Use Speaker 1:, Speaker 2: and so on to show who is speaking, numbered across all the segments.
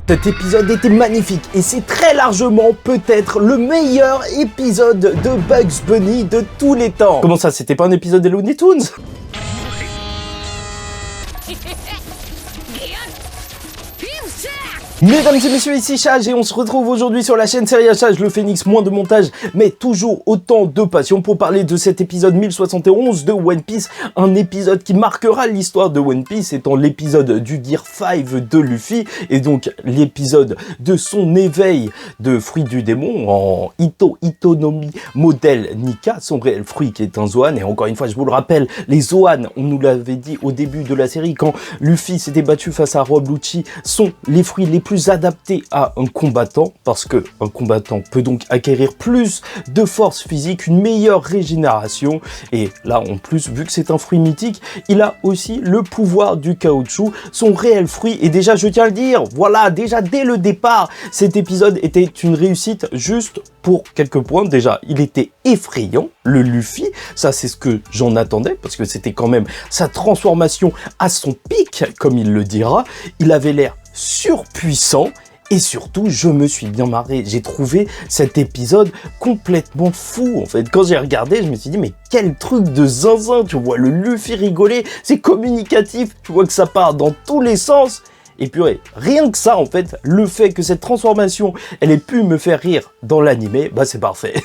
Speaker 1: Cet épisode était magnifique et c'est très largement peut-être le meilleur épisode de Bugs Bunny de tous les temps. Comment ça, c'était pas un épisode des Looney Tunes ? Mesdames et messieurs, ici Chage et on se retrouve aujourd'hui sur la chaîne Seria Chage, le phénix, moins de montage, mais toujours autant de passion pour parler de cet épisode 1071 de One Piece, un épisode qui marquera l'histoire de One Piece étant l'épisode du Gear 5 de Luffy et donc l'épisode de son éveil de fruit du démon en Itonomi modèle Nika, son réel fruit qui est un Zoan. Et encore une fois, je vous le rappelle, les Zoan, on nous l'avait dit au début de la série quand Luffy s'était battu face à Rob Lucci, sont les fruits les plus adapté à un combattant, parce que un combattant peut donc acquérir plus de force physique, une meilleure régénération, et là en plus, vu que c'est un fruit mythique, il a aussi le pouvoir du caoutchouc, son réel fruit, et déjà je tiens à le dire, voilà, déjà dès le départ, cet épisode était une réussite juste pour quelques points. Déjà, il était effrayant, le Luffy, ça c'est ce que j'en attendais, parce que c'était quand même sa transformation à son pic, comme il le dira, il avait l'air surpuissant et surtout je me suis bien marré. J'ai trouvé cet épisode complètement fou en fait. Quand j'ai regardé, je me suis dit mais quel truc de zinzin, tu vois le Luffy rigoler, c'est communicatif, tu vois que ça part dans tous les sens. Et puis ouais, rien que ça en fait, le fait que cette transformation, elle ait pu me faire rire dans l'animé, bah c'est parfait.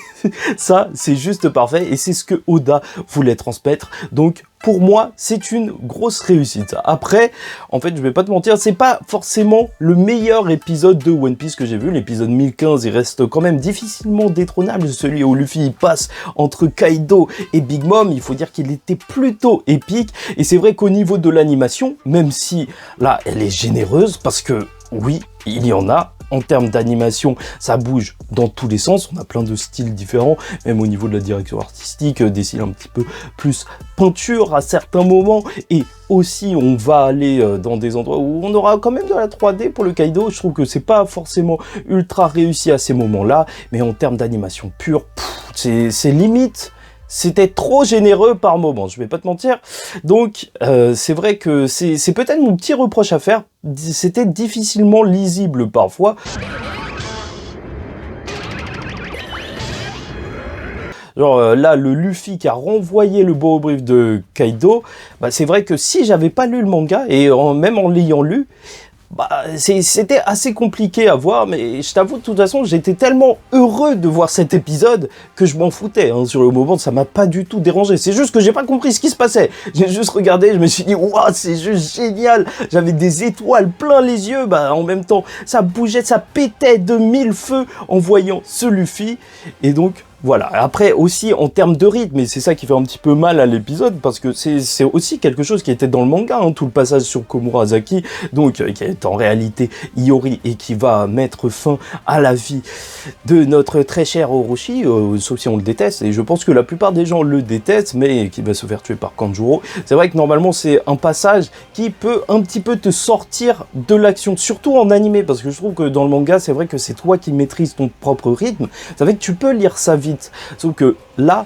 Speaker 1: Ça, c'est juste parfait et c'est ce que Oda voulait transmettre. Donc pour moi, c'est une grosse réussite. Après, en fait, je vais pas te mentir, c'est pas forcément le meilleur épisode de One Piece que j'ai vu. L'épisode 1015, il reste quand même difficilement détrônable. Celui où Luffy passe entre Kaido et Big Mom, il faut dire qu'il était plutôt épique. Et c'est vrai qu'au niveau de l'animation, même si là, elle est généreuse, parce que oui, il y en a. En termes d'animation, ça bouge dans tous les sens, on a plein de styles différents, même au niveau de la direction artistique, des styles un petit peu plus peinture à certains moments, et aussi on va aller dans des endroits où on aura quand même de la 3D pour le Kaido. Je trouve que c'est pas forcément ultra réussi à ces moments-là, mais en termes d'animation pure, c'est limite. C'était trop généreux par moment, je vais pas te mentir. Donc, c'est vrai que c'est peut-être mon petit reproche à faire. C'était difficilement lisible parfois. Genre là, le Luffy qui a renvoyé le beau brief de Kaido, bah, c'est vrai que si j'avais pas lu le manga, et même en l'ayant lu, bah, c'était assez compliqué à voir, mais je t'avoue, de toute façon, j'étais tellement heureux de voir cet épisode que je m'en foutais. Hein. Sur le moment, ça m'a pas du tout dérangé. C'est juste que j'ai pas compris ce qui se passait. J'ai juste regardé, je me suis dit, waouh, c'est juste génial. J'avais des étoiles plein les yeux. Bah, en même temps, ça bougeait, ça pétait de mille feux en voyant ce Luffy. Et donc, voilà. Après aussi en termes de rythme, et c'est ça qui fait un petit peu mal à l'épisode, parce que c'est aussi quelque chose qui était dans le manga, hein, tout le passage sur Komurasaki, donc qui est en réalité Iori et qui va mettre fin à la vie de notre très cher Orochi, sauf si on le déteste, et je pense que la plupart des gens le détestent, mais qui va se faire tuer par Kanjuro. C'est vrai que normalement c'est un passage qui peut un petit peu te sortir de l'action, surtout en animé, parce que je trouve que dans le manga, c'est vrai que c'est toi qui maîtrises ton propre rythme, ça fait que tu peux lire ça vite. Sauf que là,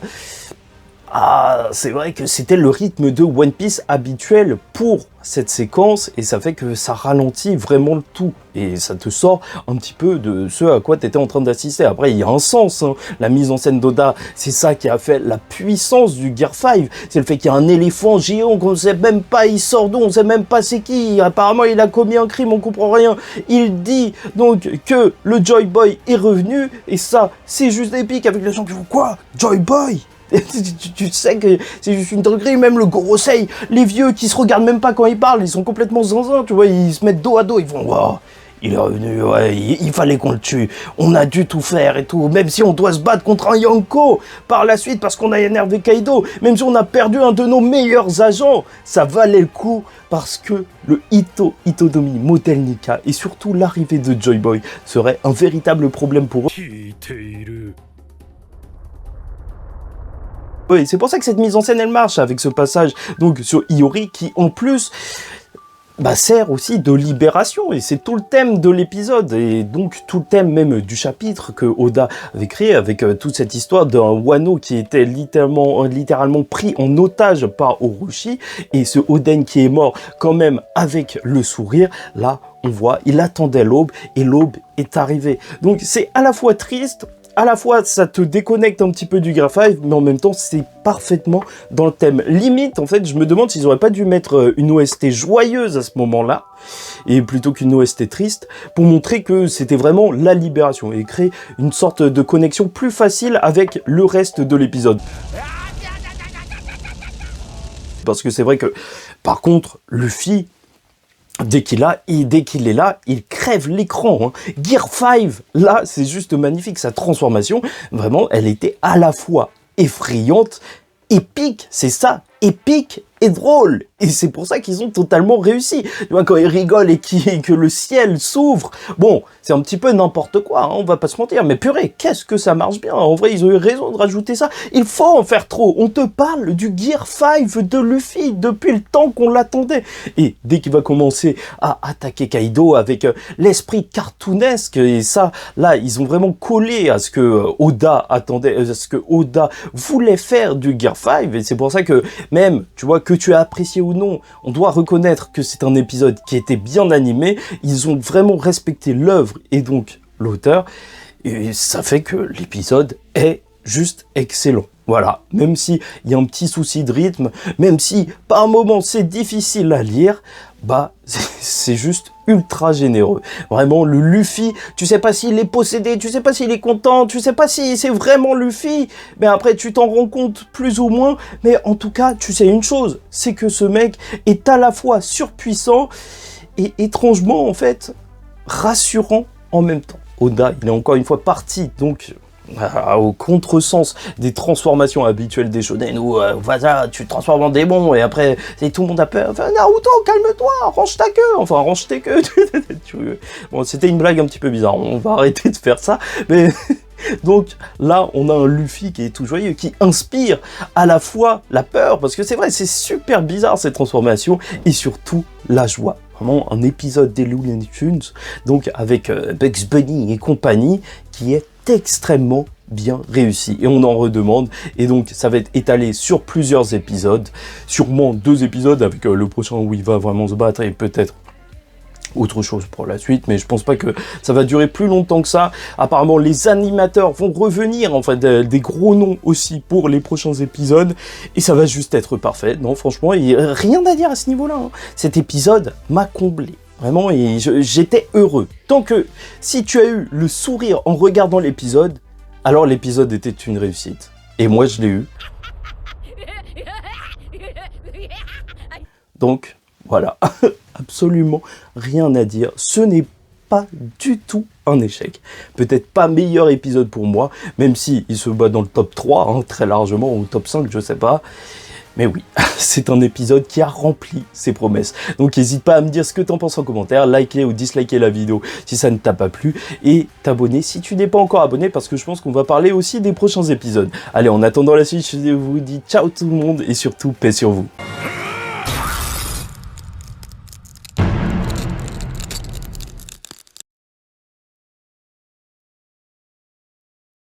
Speaker 1: c'est vrai que c'était le rythme de One Piece habituel pour cette séquence et ça fait que ça ralentit vraiment le tout et ça te sort un petit peu de ce à quoi tu étais en train d'assister. Après, il y a un sens, hein. La mise en scène d'Oda, c'est ça qui a fait la puissance du Gear 5. C'est le fait qu'il y a un éléphant géant qu'on ne sait même pas, il sort d'où, on ne sait même pas c'est qui. Apparemment, il a commis un crime, on comprend rien. Il dit donc que le Joy Boy est revenu et ça, c'est juste épique avec les gens qui font quoi? Joy Boy? Tu sais que c'est juste une dinguerie, même le Gorosei, les vieux qui se regardent même pas quand ils parlent, ils sont complètement zinzin, tu vois, ils se mettent dos à dos, ils vont wow, il est revenu, ouais, il fallait qu'on le tue, on a dû tout faire et tout, même si on doit se battre contre un Yonko par la suite parce qu'on a énervé Kaido, même si on a perdu un de nos meilleurs agents, ça valait le coup parce que le Itonomi modèle Nika et surtout l'arrivée de Joy Boy serait un véritable problème pour eux. Oui, c'est pour ça que cette mise en scène elle marche avec ce passage donc sur Iori qui en plus sert aussi de libération et c'est tout le thème de l'épisode et donc tout le thème même du chapitre que Oda avait créé avec toute cette histoire d'un Wano qui était littéralement pris en otage par Orochi et ce Oden qui est mort quand même avec le sourire. Là on voit, il attendait l'aube et l'aube est arrivée. Donc c'est à la fois triste, à la fois ça te déconnecte un petit peu du Gear 5, mais en même temps c'est parfaitement dans le thème. Limite, en fait, je me demande s'ils auraient pas dû mettre une OST joyeuse à ce moment-là, et plutôt qu'une OST triste, pour montrer que c'était vraiment la libération, et créer une sorte de connexion plus facile avec le reste de l'épisode. Parce que c'est vrai que, par contre, Luffy, dès qu'il est là, il crève l'écran. Hein. Gear 5, là, c'est juste magnifique. Sa transformation, vraiment, elle était à la fois effrayante, épique, c'est ça, épique et drôle. Et c'est pour ça qu'ils ont totalement réussi. Tu vois, quand ils rigolent et que le ciel s'ouvre, bon, c'est un petit peu n'importe quoi, hein, on va pas se mentir, mais purée, qu'est-ce que ça marche bien. En vrai, ils ont eu raison de rajouter ça. Il faut en faire trop. On te parle du Gear 5 de Luffy depuis le temps qu'on l'attendait. Et dès qu'il va commencer à attaquer Kaido avec l'esprit cartoonesque, et ça, là, ils ont vraiment collé à ce que Oda attendait, à ce que Oda voulait faire du Gear 5, et c'est pour ça que même, tu vois, que tu as apprécié ou non, on doit reconnaître que c'est un épisode qui était bien animé, ils ont vraiment respecté l'œuvre et donc l'auteur, et ça fait que l'épisode est juste excellent. Voilà, même s'il y a un petit souci de rythme, même si par moments c'est difficile à lire, bah c'est juste ultra généreux. Vraiment, le Luffy, tu sais pas s'il est possédé, tu sais pas s'il est content, tu sais pas si c'est vraiment Luffy, mais après tu t'en rends compte plus ou moins, mais en tout cas, tu sais une chose, c'est que ce mec est à la fois surpuissant et étrangement, en fait, rassurant en même temps. Oda, il est encore une fois parti, donc au contresens des transformations habituelles des shonen où voilà, tu te transformes en démon et après tout le monde a peur. Enfin, Naruto, calme-toi, range ta queue, enfin range tes queues. Bon, c'était une blague un petit peu bizarre, on va arrêter de faire ça, mais donc là on a un Luffy qui est tout joyeux, qui inspire à la fois la peur, parce que c'est vrai, c'est super bizarre cette transformation, et surtout la joie. Vraiment un épisode des Looney Tunes, donc avec Bugs Bunny et compagnie, qui est extrêmement bien réussi, et on en redemande, et donc ça va être étalé sur plusieurs épisodes, sûrement 2 épisodes avec le prochain où il va vraiment se battre, et peut-être autre chose pour la suite, mais je pense pas que ça va durer plus longtemps que ça. Apparemment les animateurs vont revenir, enfin des gros noms aussi pour les prochains épisodes, et ça va juste être parfait. Non, franchement, il n'y a rien à dire à ce niveau-là, hein. Cet épisode m'a comblé. Vraiment, et j'étais heureux. Tant que si tu as eu le sourire en regardant l'épisode, alors l'épisode était une réussite. Et moi, je l'ai eu. Donc, voilà. Absolument rien à dire. Ce n'est pas du tout un échec. Peut-être pas meilleur épisode pour moi, même si il se bat dans le top 3, hein, très largement, ou top 5, je sais pas. Mais oui, c'est un épisode qui a rempli ses promesses. Donc n'hésite pas à me dire ce que t'en penses en commentaire, liker ou disliker la vidéo si ça ne t'a pas plu, et t'abonner si tu n'es pas encore abonné, parce que je pense qu'on va parler aussi des prochains épisodes. Allez, en attendant la suite, je vous dis ciao tout le monde, et surtout paix sur vous.